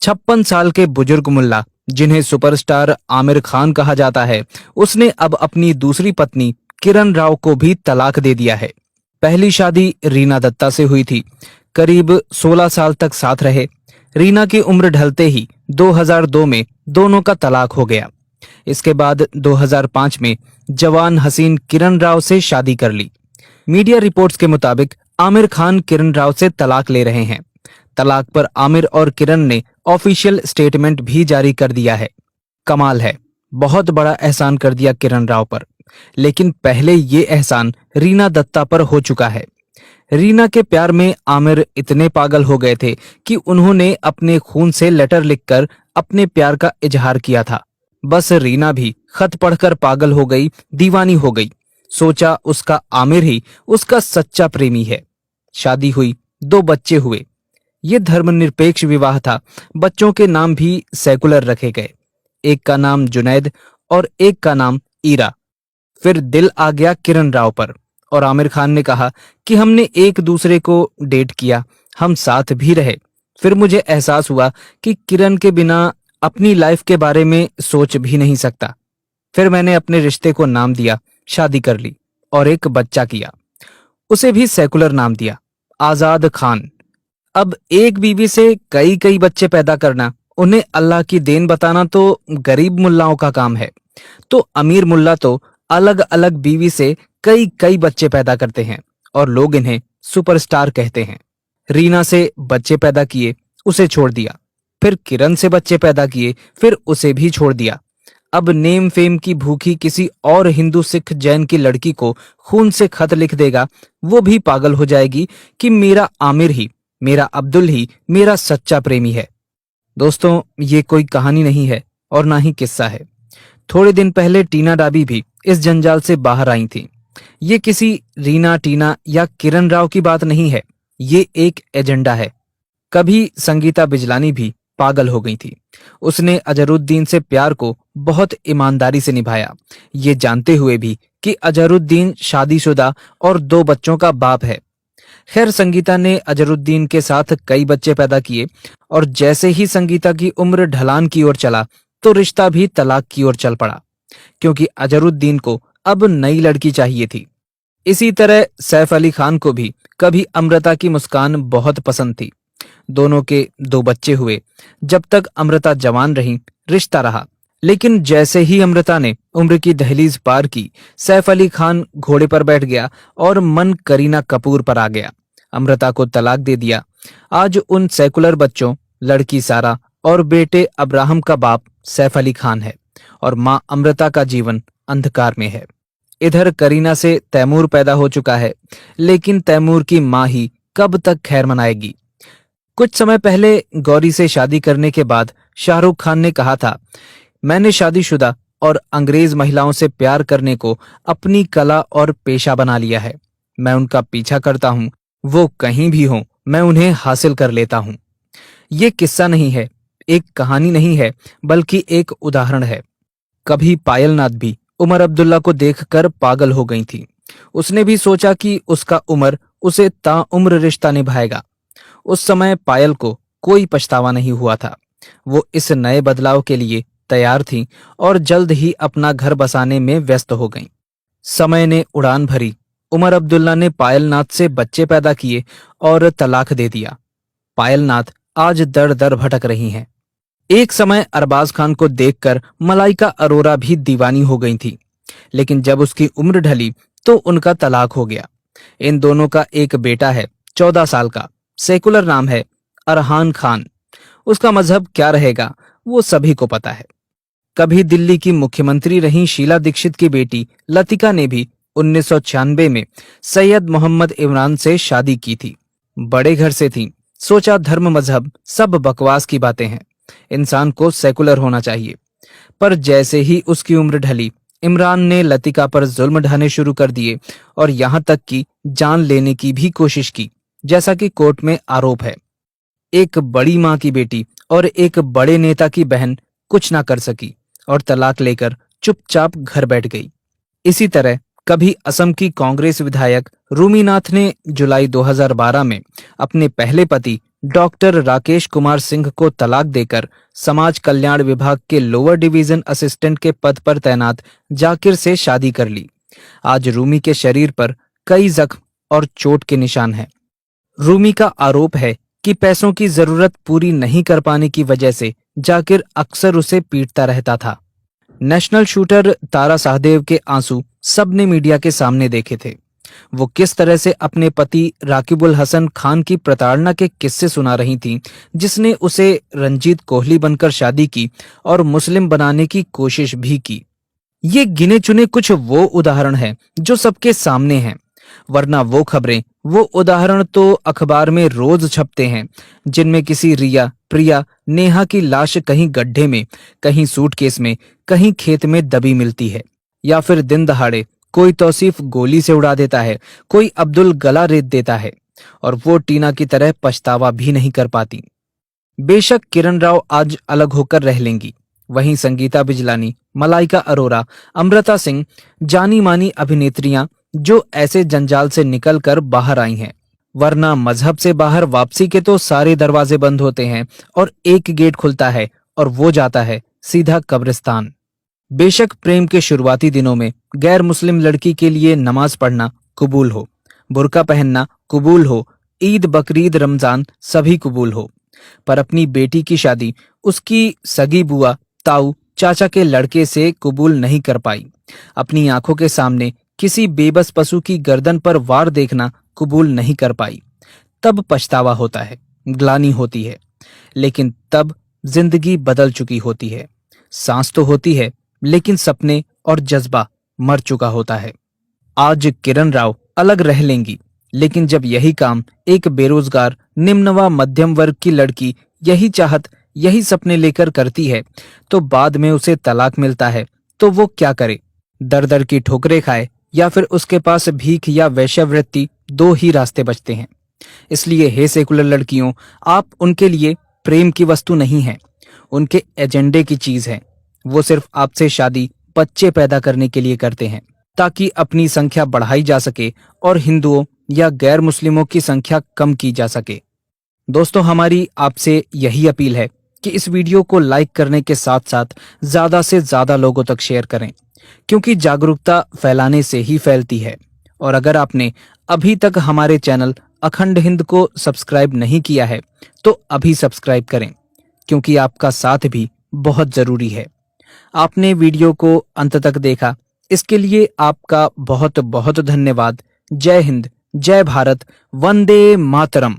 56 साल के बुजुर्ग मुल्ला, जिन्हें सुपरस्टार आमिर खान कहा जाता है, उसने अब अपनी दूसरी पत्नी किरण राव को भी तलाक दे दिया है। पहली शादी रीना दत्ता से हुई थी। करीब 16 साल तक साथ रहे। रीना की उम्र ढलते ही 2002 में दोनों का तलाक हो गया। इसके बाद 2005 में जवान हसीन किरण राव से शादी कर ली। मीडिया रिपोर्ट्स के मुताबिक आमिर खान किरण राव से तलाक ले रहे हैं। तलाक पर आमिर और किरण ने ऑफिशियल स्टेटमेंट भी जारी कर दिया है। कमाल है, बहुत बड़ा एहसान कर दिया किरण राव पर। लेकिन पहले ये एहसान रीना दत्ता पर हो चुका है। रीना के प्यार में आमिर इतने पागल हो गए थे कि उन्होंने अपने खून से लेटर लिखकर अपने प्यार का इजहार किया था। बस रीना भी खत पढ़कर पागल हो गई, दीवानी हो गई। सोचा उसका आमिर ही उसका सच्चा प्रेमी है। शादी हुई, 2 बच्चे हुए। ये धर्मनिरपेक्ष विवाह था। बच्चों के नाम भी सेकुलर रखे गए। एक का नाम जुनैद और एक का नाम ईरा। फिर दिल आ गया किरण राव पर और आमिर खान ने कहा कि हमने एक दूसरे को डेट किया, हम साथ भी रहे। फिर मुझे एहसास हुआ कि किरण के बिना अपनी लाइफ के बारे में सोच भी नहीं सकता। फिर मैंने अपने रिश्ते को नाम दिया, शादी कर ली और एक बच्चा किया। उसे भी सेकुलर नाम दिया, आजाद खान। अब एक बीवी से कई कई बच्चे पैदा करना, उन्हें अल्लाह की देन बताना तो गरीब मुल्लाओं का काम है। तो अमीर मुल्ला तो अलग अलग बीवी से कई कई बच्चे पैदा करते हैं और लोग इन्हें सुपरस्टार कहते हैं। रीना से बच्चे पैदा किए, उसे छोड़ दिया। फिर किरण से बच्चे पैदा किए, फिर उसे भी छोड़ दिया। अब नेम फेम की भूखी किसी और हिंदू सिख जैन की लड़की को खून से खत लिख देगा, वो भी पागल हो जाएगी कि मेरा आमिर ही, मेरा अब्दुल ही मेरा सच्चा प्रेमी है। दोस्तों, ये कोई कहानी नहीं है और ना ही किस्सा है। थोड़े दिन पहले टीना डाबी भी इस जंजाल से बाहर आई थी। ये किसी रीना, टीना या किरण राव की बात नहीं है। ये एक एजेंडा है। कभी संगीता बिजलानी भी पागल हो गई थी। उसने अजहरुद्दीन से प्यार को बहुत ईमानदारी से निभाया, ये जानते हुए भी कि अजहरुद्दीन शादीशुदा और 2 बच्चों का बाप है। खैर, संगीता ने अजहरुद्दीन के साथ कई बच्चे पैदा किए और जैसे ही संगीता की उम्र ढलान की ओर चला तो रिश्ता भी तलाक की ओर चल पड़ा, क्योंकि अजहरुद्दीन को अब नई लड़की चाहिए थी। इसी तरह सैफ अली खान को भी कभी अमृता की मुस्कान बहुत पसंद थी। दोनों के 2 बच्चे हुए। जब तक अमृता जवान रही, रिश्ता रहा। लेकिन जैसे ही अमृता ने उम्र की दहलीज पार की, सैफ अली खान घोड़े पर बैठ गया और मन करीना कपूर पर आ गया। अमृता को तलाक दे दिया। आज उन सेकुलर बच्चों, लड़की सारा और बेटे अब्राहम का बाप सैफ अली खान है और मां अमृता का जीवन अंधकार में है। इधर करीना से तैमूर पैदा हो चुका है, लेकिन तैमूर की मां ही कब तक खैर मनाएगी। कुछ समय पहले गौरी से शादी करने के बाद शाहरुख खान ने कहा था, मैंने शादीशुदा और अंग्रेज महिलाओं से प्यार करने को अपनी कला और पेशा बना लिया है। मैं उनका पीछा करता हूं, वो कहीं भी हों, मैं उन्हें हासिल कर लेता हूं। ये किस्सा नहीं है, एक कहानी नहीं है, बल्कि एक उदाहरण है। कभी पायल नाथ भी उमर अब्दुल्ला को देखकर पागल हो गई थी। उसने भी सोचा कि उसका उमर उसे ताउम्र रिश्ता निभाएगा। उस समय पायल को कोई पछतावा नहीं हुआ था। वो इस नए बदलाव के लिए तैयार थी और जल्द ही अपना घर बसाने में व्यस्त हो गईं। समय ने उड़ान भरी। उमर अब्दुल्ला ने पायल नाथ से बच्चे पैदा किए और तलाक दे दिया। पायल नाथ आज दर दर भटक रही हैं। एक समय अरबाज खान को देखकर मलाइका अरोरा भी दीवानी हो गई थी, लेकिन जब उसकी उम्र ढली तो उनका तलाक हो गया। इन दोनों का एक बेटा है, 14 साल का। सेकुलर नाम है अरहान खान। उसका मजहब क्या रहेगा वो सभी को पता है। कभी दिल्ली की मुख्यमंत्री रही शीला दीक्षित की बेटी लतिका ने भी 1996 में सैयद मोहम्मद इमरान से शादी की थी। बड़े घर से थी। सोचा धर्म मजहब सब बकवास की बातें हैं, इंसान को सेकुलर होना चाहिए। पर जैसे ही उसकी उम्र ढली, इमरान ने लतिका पर जुल्म ढाने शुरू कर दिए और यहां तक कि जान लेने की भी कोशिश की, जैसा कि कोर्ट में आरोप है। एक बड़ी मां की बेटी और एक बड़े नेता की बहन कुछ ना कर सकी और तलाक लेकर चुपचाप घर बैठ गई। इसी तरह कभी असम की कांग्रेस विधायक रूमीनाथ ने जुलाई 2012 में अपने पहले पति डॉक्टर राकेश कुमार सिंह को तलाक देकर समाज कल्याण विभाग के लोअर डिवीजन असिस्टेंट के पद पर तैनात जाकिर से शादी कर ली। आज रूमी के शरीर पर कई जख्म और चोट के निशान हैं। रूमी का आरोप है कि पैसों की जरूरत पूरी नहीं कर पाने की वजह से जाकिर अक्सर उसे पीटता रहता था। नेशनल शूटर तारा शाहदेव के आंसू सबने मीडिया के सामने देखे थे। वो किस तरह से अपने पति राकिबुल हसन खान की प्रताड़ना के किस्से सुना रही थीं, जिसने उसे रंजीत कोहली बनकर शादी की और मुस्लिम बनाने की कोशिश भी की। ये गिने चुने कुछ वो उदाहरण हैं जो सबके सामने हैं, वरना वो खबरें, वो उदाहरण तो अखबार में रोज छपते हैं, जिनमें किसी रिया, प्रिया, नेहा की लाश कहीं गड्ढे में, कहीं सूटकेस में, कहीं खेत में दबी मिलती है, या फिर दिन दहाड़े कोई तौसीफ गोली से उड़ा देता है, कोई अब्दुल गला रेत देता है, और वो टीना की तरह पछतावा भी नहीं कर पाती। बेशक किरण राव आज अलग होकर रह लेंगी, वहीं संगीता बिजलानी, मलाइका अरोरा, अमृता सिंह, जानी मानी अभिनेत्रियां जो ऐसे जंजाल से निकलकर बाहर आई हैं, वरना मजहब से बाहर वापसी के तो सारे दरवाजे बंद होते हैं और एक गेट खुलता है और वो जाता है सीधा कब्रिस्तान। बेशक प्रेम के शुरुआती दिनों में गैर मुस्लिम लड़की के लिए नमाज पढ़ना कबूल हो, बुर्का पहनना कबूल हो, ईद बकरीद रमजान सभी कबूल हो, पर अपनी बेटी की शादी उसकी सगी बुआ, ताऊ, चाचा के लड़के से कबूल नहीं कर पाई। अपनी आंखों के सामने किसी बेबस पशु की गर्दन पर वार देखना कबूल नहीं कर पाई। तब पछतावा होता है, ग्लानि होती है, लेकिन तब जिंदगी बदल चुकी होती है। सांस तो होती है, लेकिन सपने और जज्बा मर चुका होता है। आज किरण राव अलग रह लेंगी, लेकिन जब यही काम एक बेरोजगार निम्न व मध्यम वर्ग की लड़की यही चाहत, यही सपने लेकर करती है, तो बाद में उसे तलाक मिलता है तो वो क्या करे? दर दर की ठोकरें खाए या फिर उसके पास भीख या वेश्यावृत्ति, दो ही रास्ते बचते हैं। इसलिए हे सेकुलर लड़कियों, आप उनके लिए प्रेम की वस्तु नहीं हैं, उनके एजेंडे की चीज हैं। वो सिर्फ आपसे शादी बच्चे पैदा करने के लिए करते हैं, ताकि अपनी संख्या बढ़ाई जा सके और हिंदुओं या गैर मुस्लिमों की संख्या कम की जा सके। दोस्तों, हमारी आपसे यही अपील है कि इस वीडियो को लाइक करने के साथ साथ ज्यादा से ज्यादा लोगों तक शेयर करें, क्योंकि जागरूकता फैलाने से ही फैलती है। और अगर आपने अभी तक हमारे चैनल अखंड हिंद को सब्सक्राइब नहीं किया है तो अभी सब्सक्राइब करें, क्योंकि आपका साथ भी बहुत जरूरी है। आपने वीडियो को अंत तक देखा, इसके लिए आपका बहुत बहुत धन्यवाद। जय हिंद, जय भारत, वंदे मातरम।